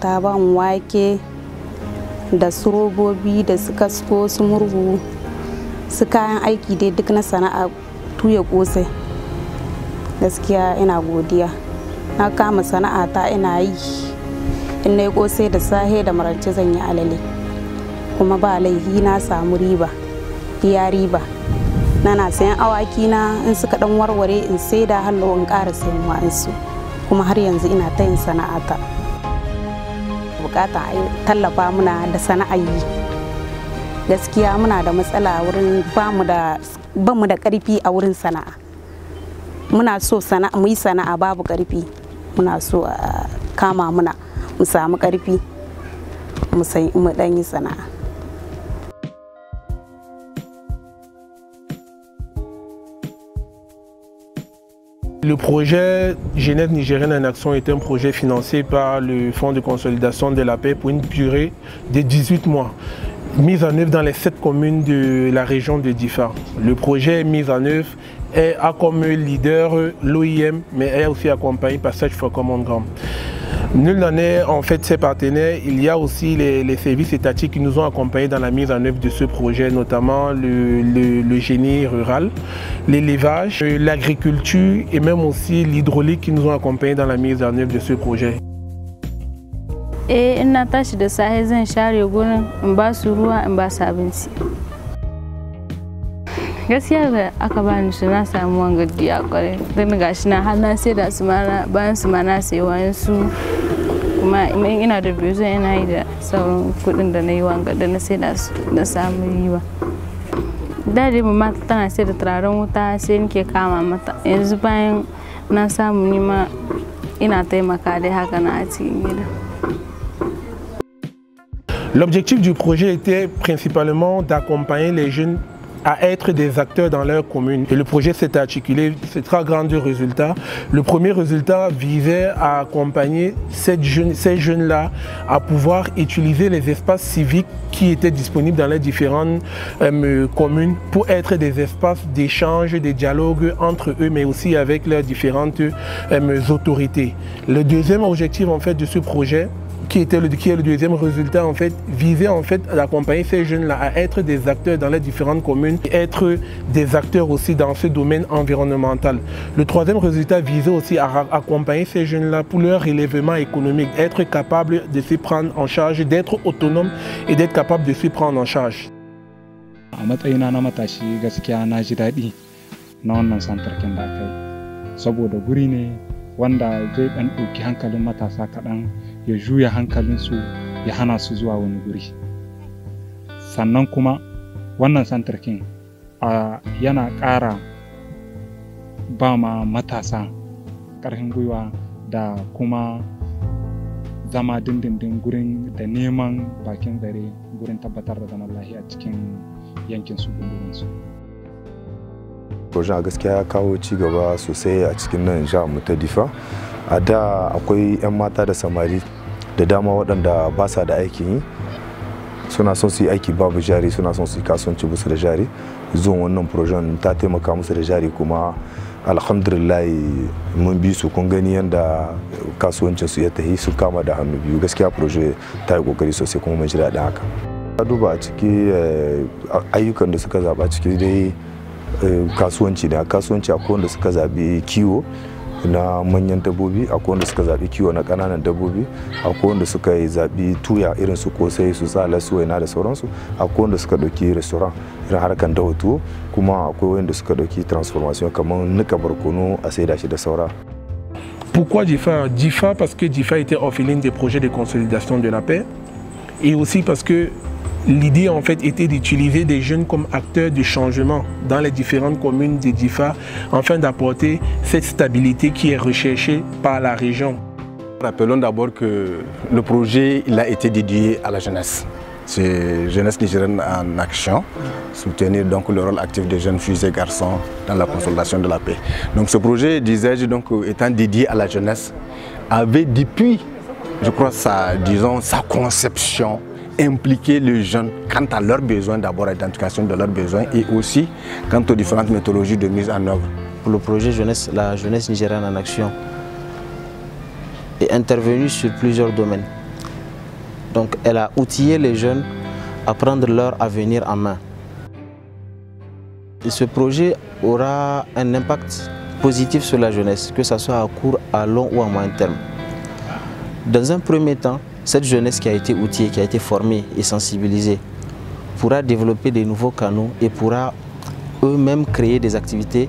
ta ban wake da su robobi da su kasko su murhu su kayan aiki dai duk na sana'a tuya kosai. Gaskiya ina godiya, na kama sana'a ta ina yi, in na yi kosai da sahe da marance zan yi alale, kuma ba laifi na samu riba, iya riba. Na sayan awaki na in suka dan warware in sai da hallo in ƙara sayan wa'ansu, kuma har yanzu ina ta yin sana'ata. Bukata a tallafa muna da sana'ar yi. Gaskiya muna da matsala wurin bamu da ƙarfi a wurin sana'a. Muna so sana'a mu yi sana'a babu ƙarfi, muna so a kama muna mu samu ƙarfi mu dan yi sana'a. Le projet Jeunesse Nigérienne en Action est un projet financé par le Fonds de consolidation de la paix pour une durée de 18 mois, mis en œuvre dans les 7 communes de la région de Difa. Le projet mis en œuvre a comme leader l'OIM, mais est aussi accompagné par Search for Common Ground. Nul n'en est en fait ses partenaires. Il y a aussi les services étatiques qui nous ont accompagnés dans la mise en œuvre de ce projet, notamment le génie rural, l'élevage, l'agriculture et même aussi l'hydraulique qui nous ont accompagnés dans la mise en œuvre de ce projet. Ina tashi da safe zan share gurin in ba su ruwa in ba su abinci. Gaskiya da aka bani shi na samu wangadiya kwarai, don gashi na har na sai da su mana bayan su ma na sai wayansu, kuma ina da bezo ina yi da sauran kudin da na yi wanga da na sai da su na samu riba. Dade mama tana sai da turaren wuta sai nake kama mata, yanzu bayan na samu nima ina taimaka dai haka na a cikin gida. L'objectif du projet était principalement d'accompagner les jeunes à être des acteurs dans leur commune. Et le projet s'est articulé, c'est très grands résultats. Le premier résultat visait à accompagner ces jeunes-là à pouvoir utiliser les espaces civiques qui étaient disponibles dans les différentes communes pour être des espaces d'échange, de dialogue entre eux, mais aussi avec leurs différentes autorités. Le deuxième objectif en fait de ce projet, qui est le deuxième résultat, en fait, visait en fait d'accompagner ces jeunes-là à être des acteurs dans les différentes communes et être des acteurs aussi dans ce domaine environnemental. Le troisième résultat visait aussi à accompagner ces jeunes-là pour leur relèvement économique, être capable de se prendre en charge, d'être autonome et d'être capable de se prendre en charge. A matsayina na matashi gaskiya na ji daɗi na wannan santarkin da aka yi, saboda guri ne wanda zai ɗan ɗauki hankalin matasa kaɗan ya juya hankalinsu ya hana su zuwa wani guri. Sannan kuma wannan santarkin yana ƙara ba ma matasa ƙarfin gwiwa da kuma zama dindindin gurin da neman bakin zare gurin tabbatar da zaman lafiya cikin yankin su gundurinsu. Projen a gaskiya ya kawo ci gaba sosai a cikin nan jihar mu ta Difa. A da akwai 'yan mata da samari da dama waɗanda ba sa da aikin yi, suna son su yi aiki babu jari, suna son su yi kasuwanci musu da jari. Zuwan wannan projen ta taimaka musu da jari, kuma alhamdulillah mun bi su, kun gani yadda kasuwancin su ya tafi, sun kama da hannu biyu. Gaskiya proje ta yi kokari sosai kuma mun ji daɗin haka. Ta duba a ciki ayyukan da suka zaba ciki dai kasuwanci da kasuwanci, akwai wanda suka zabi kiwo na manyan dabbobi, akwai wanda suka zabi kiwo na ƙananan dabbobi, akwai wanda suka zabi tuya irin su kosai su tsala su waina da sauransu, akwai wanda suka dauki restaurant irin harkan dawo tuwo, kuma akwai wanda suka dauki transformation kamar nika barkono a saida shi da saura. Pourquoi Difa? Difa parce que Difa était orpheline des projets de consolidation de la paix, et aussi parce que l'idée en fait était d'utiliser des jeunes comme acteurs de changement dans les différentes communes de Difa afin d'apporter cette stabilité qui est recherchée par la région. Rappelons d'abord que le projet il a été dédié à la jeunesse. C'est Jeunesse Nigérienne en Action, soutenir donc le rôle actif des jeunes filles et garçons dans la consolidation de la paix. Donc ce projet, disais-je, donc étant dédié à la jeunesse, avait depuis, je crois, sa conception, impliquer les jeunes quant à leurs besoins, d'abord l'identification de leurs besoins et aussi quant aux différentes méthodologies de mise en œuvre. Le projet jeunesse, la Jeunesse Nigérienne en Action est intervenu sur plusieurs domaines. Donc elle a outillé les jeunes à prendre leur avenir en main. Et ce projet aura un impact positif sur la jeunesse, que ce soit à court, à long ou à moyen terme. Dans un premier temps, cette jeunesse qui a été outillée, qui a été formée et sensibilisée, pourra développer des nouveaux canaux et pourra eux-mêmes créer des activités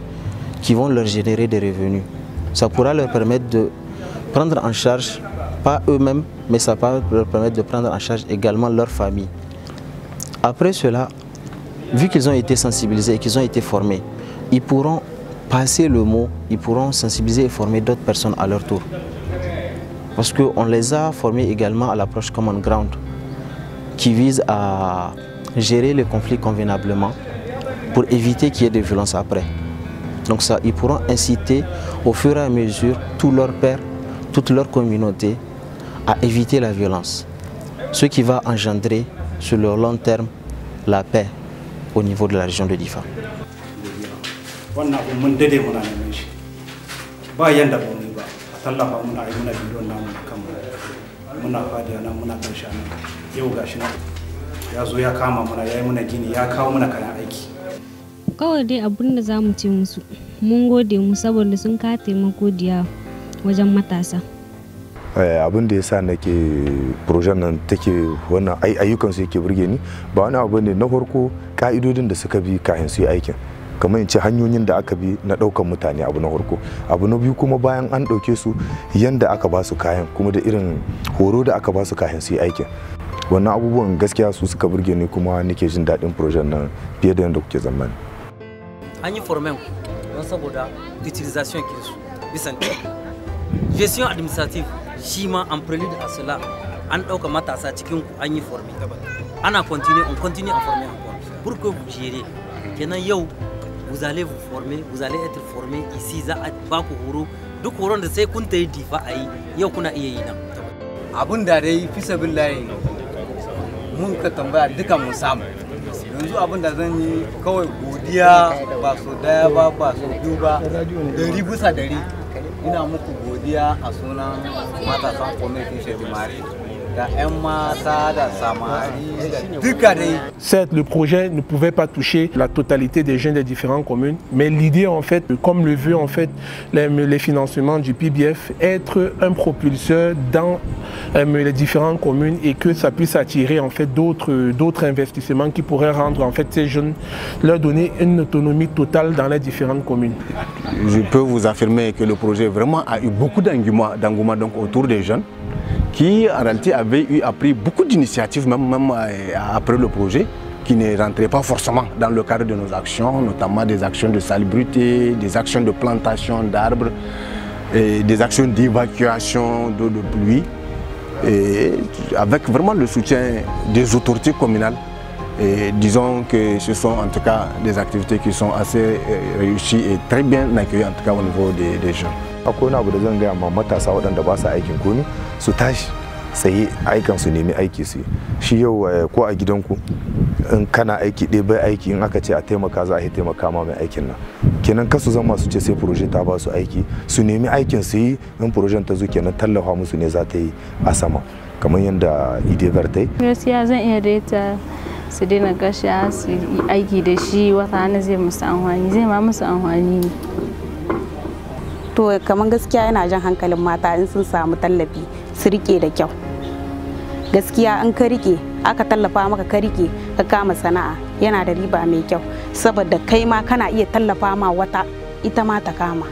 qui vont leur générer des revenus. Ça pourra leur permettre de prendre en charge, pas eux-mêmes, mais ça va leur permettre de prendre en charge également leur famille. Après cela, vu qu'ils ont été sensibilisés et qu'ils ont été formés, ils pourront passer le mot, ils pourront sensibiliser et former d'autres personnes à leur tour. Parce qu'on les a formés également à l'approche Common Ground, qui vise à gérer les conflits convenablement pour éviter qu'il y ait des violences après. Donc ça, ils pourront inciter au fur et à mesure tous leurs pairs, toute leur communauté à éviter la violence. Ce qui va engendrer sur le long terme la paix au niveau de la région de Difa. Kawai dai abin da za mu ce musu, mun gode mu saboda sun ka taimako da wajen matasa. Abin da ya sa nake projen nan take wannan ayyukan su yake burge ni ba wani abu ne na farko ka'idodin da suka bi kafin su yi aikin, kamar in ce hanyoyin da aka bi na ɗaukan mutane abu na farko. Abu na biyu kuma bayan an ɗauke su yanda aka ba su kayan kuma da irin horo da aka ba su kafin su yi aikin. Wannan abubuwan gaskiya su suka burge ni kuma nake jin daɗin projen nan fiye da yadda kuke zamani. An yi formen don saboda utilisation kinsu bisan gestion administrative shi ma en prélude à cela an ɗauka matasa cikin ku an yi forme ana continue à former encore pour que vous gérez kenan yau vous allez vous former, vous allez être formé ici za a ba ku horo duk horon da sai kun tayi Difa a yi yau kuna iya yi nan abun da dai fi sabillahi mun ka tambaya duka mun samu yanzu abin da zan yi kawai godiya ba so daya ba so biyu ba 100% ina muku godiya a sunan matasan kwamitin Shedimare da 'yan mata da samari duka dai. Certes, le projet ne pouvait pas toucher la totalité des jeunes des différentes communes, mais l'idée en fait, comme le veut en fait les financements du PBF, être un propulseur dans les différentes communes et que ça puisse attirer en fait d'autres investissements qui pourraient rendre en fait ces jeunes, leur donner une autonomie totale dans les différentes communes. Je peux vous affirmer que le projet vraiment a eu beaucoup d'engouement donc autour des jeunes, qui en réalité avait pris beaucoup d'initiatives même après le projet, qui ne rentraient pas forcément dans le cadre de nos actions, notamment des actions de salubrité, des actions de plantation d'arbres, et des actions d'évacuation d'eau de pluie, et avec vraiment le soutien des autorités communales. Et disons que ce sont en tout cas des activités qui sont assez réussies et très bien accueillies en tout cas au niveau des jeunes. Akwai wani abu da zan gaya ma matasa waɗanda ba su aikin komi su tashi tsaye aikan su nemi aiki su shi yau ko a gidanku in kana aiki ɗaya bai aiki in aka ce a taimaka za a taimaka ma mai aikin nan kenan kasu zama su ce sai proje ta ba su aiki su nemi aikin su yi in projen ta zo kenan tallafa musu ne za ta yi a sama kamar yadda Idevar ta yi. Gaskiya zan iya daita su daina gasha su yi aiki da shi wata hana zai musu amfani zai ma musu amfani ne. To kamar gaskiya yana jan hankalin mata in sun samu tallafi su rike da kyau. Gaskiya in ka rike aka tallafa maka ka rike ka kama sana'a yana da riba mai kyau saboda kai ma kana iya tallafa ma wata ita ma ta kama.